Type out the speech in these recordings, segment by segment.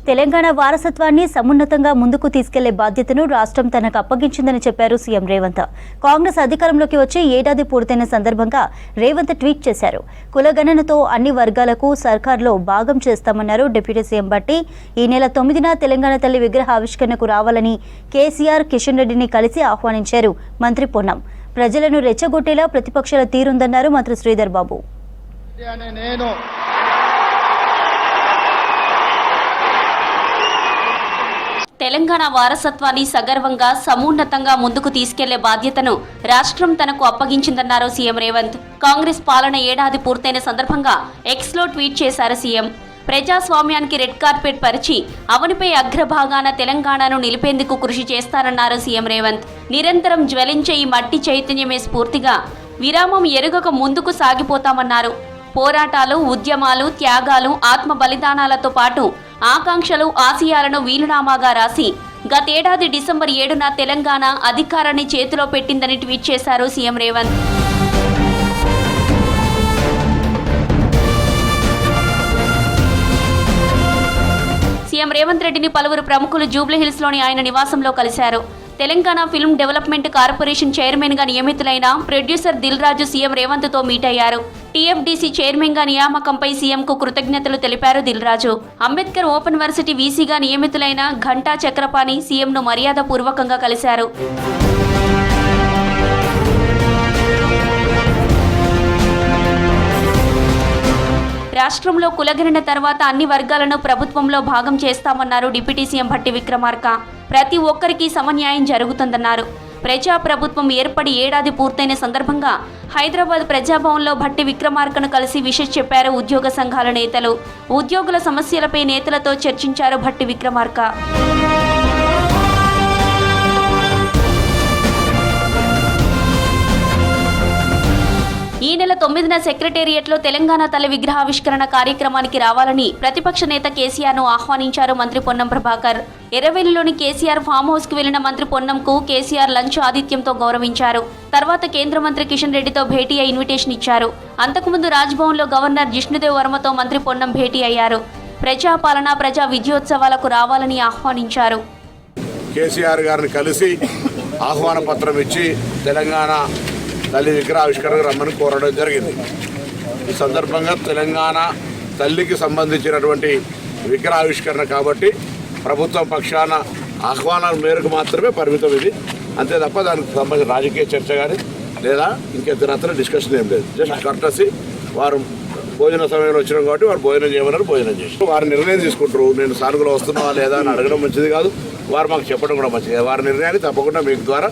తెలంగాణ వారసత్వాన్ని సమున్నతంగా ముందుకు తీసుకెళ్లే బాధ్యతను రాష్ట్రం తనకు అప్పగించిందని చెప్పారు సీఎం రేవంత్. కాంగ్రెస్ అధికారంలోకి వచ్చి ఏడాది పూర్తయిన సందర్భంగా రేవంత్ ట్వీట్ చేశారు. కులగణనతో అన్ని వర్గాలకు సర్కార్లో భాగం చేస్తామన్నారు డిప్యూటీ సీఎం భట్టి. ఈ నెల 9న తెలంగాణ తల్లి విగ్రహ ఆవిష్కరణకు రావాలని కేసీఆర్, కిషన్ రెడ్డిని కలిసి ఆహ్వానించారు మంత్రి పొన్నం. ప్రజలను రెచ్చగొట్టేలా ప్రతిపక్షాల తీరుందన్నారు మంత్రి శ్రీధర్ బాబు. తెలంగాణ వారసత్వాన్ని సగర్వంగా సమున్నతంగా ముందుకు తీసుకెళ్లే బాధ్యతను రాష్ట్రం తనకు అప్పగించిందన్నారు సీఎం రేవంత్. కాంగ్రెస్ పాలన ఏడాది పూర్తయిన సందర్భంగా ఎక్స్లో ట్వీట్ చేశారు సీఎం. ప్రజాస్వామ్యానికి రెడ్ కార్పెట్ పరిచి అవనిపై అగ్రభాగాన తెలంగాణను నిలిపేందుకు కృషి చేస్తారన్నారు సీఎం రేవంత్. నిరంతరం జ్వలించే ఈ మట్టి చైతన్యమే స్ఫూర్తిగా విరామం ఎరుగక ముందుకు సాగిపోతామన్నారు. పోరాటాలు, ఉద్యమాలు, త్యాగాలు, ఆత్మ బలిదానాలతో పాటు ఆకాంక్షలు, ఆశయాలను వీలునామాగా రాసి గతేడాది డిసెంబర్ 7న తెలంగాణ అధికారాన్ని చేతిలో పెట్టిందని ట్వీట్ చేశారు సీఎం రేవంత్. సీఎం రేవంత్ రెడ్డిని పలువురు ప్రముఖులు జూబ్లీహిల్స్లోని ఆయన నివాసంలో కలిశారు. Telangana film development corporation chairman గా నియమితులైన ప్రొడ్యూసర్ దిల్ రాజు సీఎం రేవంత్ తో మీట్ అయ్యారు. టీఎఫ్డీసీ చైర్మన్ గా నియామకంపై సీఎంకు కృతజ్ఞతలు తెలిపారు దిల్ రాజు. అంబేద్కర్ ఓపెన్ వర్సిటీ వీసీగా నియమితులైన ఘంటా చక్రపాణి సీఎంను మర్యాదపూర్వకంగా కలిశారు. రాష్ట్రంలో కులగణన తర్వాత అన్ని వర్గాలను ప్రభుత్వంలో భాగం చేస్తామన్నారు డిప్యూటీ సీఎం భట్టి విక్రమార్క. ప్రతి ఒక్కరికి సమన్యాయం జరుగుతుందన్నారు. ప్రజాప్రభుత్వం ఏర్పడి ఏడాది పూర్తయిన సందర్భంగా హైదరాబాద్ ప్రజాభవన్లో భట్టి విక్రమార్కను కలిసి విషయం చెప్పారు ఉద్యోగ సంఘాల నేతలు. ఉద్యోగుల సమస్యలపై నేతలతో చర్చించారు భట్టి విక్రమార్క. ఈ నెల 9న సెక్రటేరియట్లో తెలంగాణ తల్లి విగ్రహావిష్కరణ కార్యక్రమానికి రావాలని ప్రతిపక్ష నేత కేసీఆర్ను ఆహ్వానించారు మంత్రి పొన్నం ప్రభాకర్. ఎర్రవెల్లిలోని కేసీఆర్ ఫామ్ హౌస్ కు వెళ్లిన మంత్రి పొన్నంకు కేసీఆర్ లంచ్ ఆతిథ్యంతో గౌరవించారు. తర్వాత కేంద్ర మంత్రి కిషన్ రెడ్డితో భేటీ అయి ఇన్విటేషన్ ఇచ్చారు. అంతకుముందు రాజ్భవన్లో గవర్నర్ జిష్ణుదేవ్ వర్మతో మంత్రి పొన్నం భేటీ అయ్యారు. ప్రజాపాలన, ప్రజా విజయోత్సవాలకు రావాలని ఆహ్వానించారు. కేసీఆర్ గారిని కలిసి ఆహ్వాన పత్రం ఇచ్చి తెలంగాణ తల్లి విగ్రహావిష్కరణకు రమ్మని కోరడం జరిగింది. ఈ సందర్భంగా తెలంగాణ తల్లికి సంబంధించినటువంటి విగ్రహావిష్కరణ కాబట్టి ప్రభుత్వం పక్షాన ఆహ్వానాల మేరకు మాత్రమే పరిమితం ఇది. అంతే తప్ప దానికి సంబంధించిన రాజకీయ చర్చ కానీ లేదా ఇంకెత్తనత్ర డిస్కషన్ ఏం లేదు. Just courtesy. వారు భోజన సమయంలో వచ్చినాం కాబట్టి వారు భోజనం చేయమన్నారు, భోజనం చేసి వారు నిర్ణయం తీసుకుంటారు. నేను సానుగులో వస్తున్నావా లేదా అని అడగడం మంచిది కాదు, వారు మాకు చెప్పడం కూడా మంచిది. వారి నిర్ణయాన్ని తప్పకుండా మీకు ద్వారా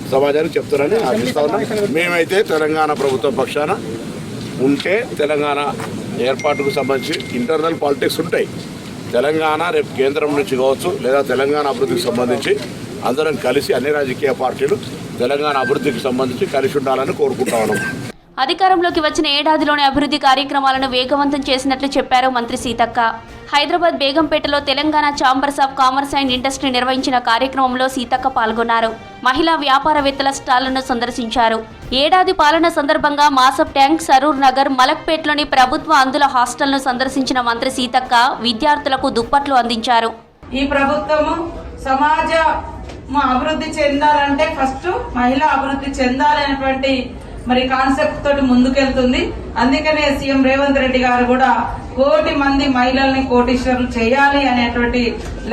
సమాజానికి చెప్తారని ఆశిస్తా ఉన్నాం. మేమైతే తెలంగాణ ప్రభుత్వం పక్షాన ఉంటే తెలంగాణ ఏర్పాటుకు సంబంధించి ఇంటర్నల్ పాలిటిక్స్ ఉంటాయి. తెలంగాణ రేపు కేంద్రం నుంచి కావచ్చు లేదా తెలంగాణ అభివృద్ధికి సంబంధించి అందరం కలిసి అన్ని రాజకీయ పార్టీలు తెలంగాణ అభివృద్ధికి సంబంధించి కలిసి ఉండాలని కోరుకుంటా ఉన్నాం. అధికారంలోకి వచ్చిన ఏడాదిలోని అభివృద్ధి కార్యక్రమాలను వేగవంతం చేసినట్లు చెప్పారు మంత్రి సీతక్క. హైదరాబాద్ బేగంపేటలో Telangana chambers of commerce and industry నిర్వహించిన కార్యక్రమంలో సీతక్క పాల్గొన్నారు. మహిళా వ్యాపారవేత్తల స్టాళ్లను సందర్శించారు. ఏడాది పాలన సందర్భంగా మాసప్ ట్యాంక్, సరూర్ నగర్, మలక్పేట్లోని ప్రభుత్వ అందుల హాస్టల్ను సందర్శించిన మంత్రి సీతక్క విద్యార్థులకు దుప్పట్లు అందించారు. ఈ ప్రభుత్వము సమాజ అభివృద్ధి చెందాలంటే ఫస్ట్ మహిళా అభివృద్ధి చెందాలనేటువంటి కాన్సెప్ట్ తోటి ముందుకెళ్తుంది. అందుకనే సీఎం రేవంత్ రెడ్డి గారు కూడా 1 కోటి మంది మహిళల్ని కోటీశ్వరులు చేయాలి అనేటువంటి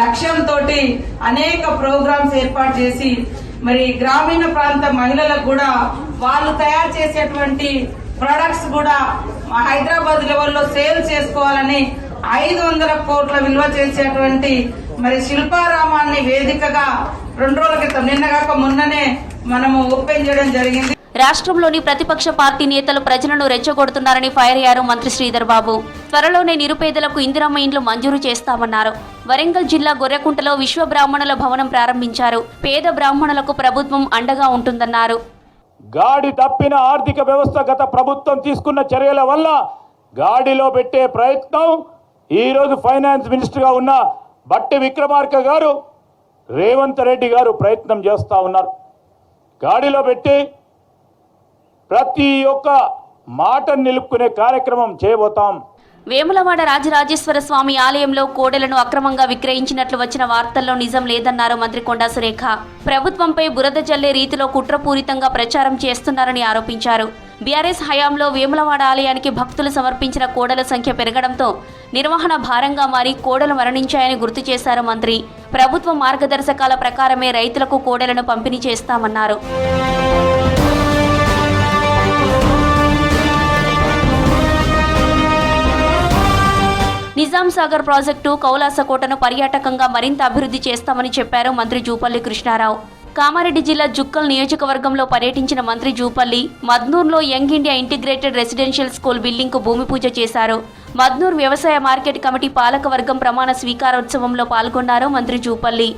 లక్ష్యంతో అనేక ప్రోగ్రామ్స్ ఏర్పాటు చేసి గ్రామీణ ప్రాంత మహిళలకు కూడా వాళ్ళు తయారు చేసేటువంటి ప్రొడక్ట్స్ కూడా హైదరాబాద్ లెవెల్లో సేల్ చేసుకోవాలని 500 కోట్ల విలువ చేసేటువంటి శిల్పారామాన్ని వేదికగా 2 రోజుల క్రితం నిన్నగాక మొన్ననే మనము ఓపెన్ చేయడం జరిగింది. రాష్ట్రంలోని ప్రతిపక్ష పార్టీ నేతలు ప్రజలను రెచ్చగొడుతున్నారని ఫైర్ అయ్యారు మంత్రి శ్రీధర్ బాబు. త్వరలోనే నిరుపేదలకు ఇందిరమ్మ ఇండ్లు మంజూరు చేస్తామన్నారు. వరంగల్ జిల్లా గొర్రెకుంటలో విశ్వ బ్రాహ్మణుల భవనం ప్రారంభించారు. పేద బ్రాహ్మణులకు ప్రభుత్వం అండగా ఉంటుందన్నారు. గాడి తప్పిన ఆర్థిక వ్యవస్థ గత ప్రభుత్వం తీసుకున్న చర్యల వల్ల గాడిలో పెట్టే ప్రయత్నం ఈరోజు ఫైనాన్స్ మినిస్టర్గా ఉన్న భట్టి విక్రమార్క గారు, రేవంత్ రెడ్డి గారు ప్రయత్నం చేస్తూ ఉన్నారు. గాడిలో పెట్టి ప్రతి ఒక్క మాటను నిలుపుకునే కార్యక్రమం చేయబోతాం. వేములవాడ రాజరాజేశ్వర స్వామి ఆలయంలో కోడెలను అక్రమంగా విక్రయించినట్లు వచ్చిన వార్తల్లో నిజం లేదన్నారు మంత్రి కొండా సురేఖ. ప్రభుత్వంపై బురద జల్లే రీతిలో కుట్రపూరితంగా ప్రచారం చేస్తున్నారని ఆరోపించారు. బీఆర్ఎస్ హయాంలో వేములవాడ ఆలయానికి భక్తులు సమర్పించిన కోడెల సంఖ్య పెరగడంతో నిర్వహణ భారంగా మారి కోడెలు మరణించాయని గుర్తు చేశారు మంత్రి. ప్రభుత్వ మార్గదర్శకాల ప్రకారమే రైతులకు కోడెలను పంపిణీ చేస్తామన్నారు. నిజాం సాగర్ ప్రాజెక్టు కౌలాసకోటను పర్యాటకంగా మరింత అభివృద్ధి చేస్తామని చెప్పారు మంత్రి జూపల్లి కృష్ణారావు. కామారెడ్డి జిల్లా జుక్కల్ నియోజకవర్గంలో పర్యటించిన మంత్రి జూపల్లి మద్నూర్లో young India integrated residential school బిల్డింగ్కు భూమి పూజ చేశారు. మద్నూర్ వ్యవసాయ మార్కెట్ కమిటీ పాలకవర్గం ప్రమాణ స్వీకారోత్సవంలో పాల్గొన్నారు మంత్రి జూపల్లి.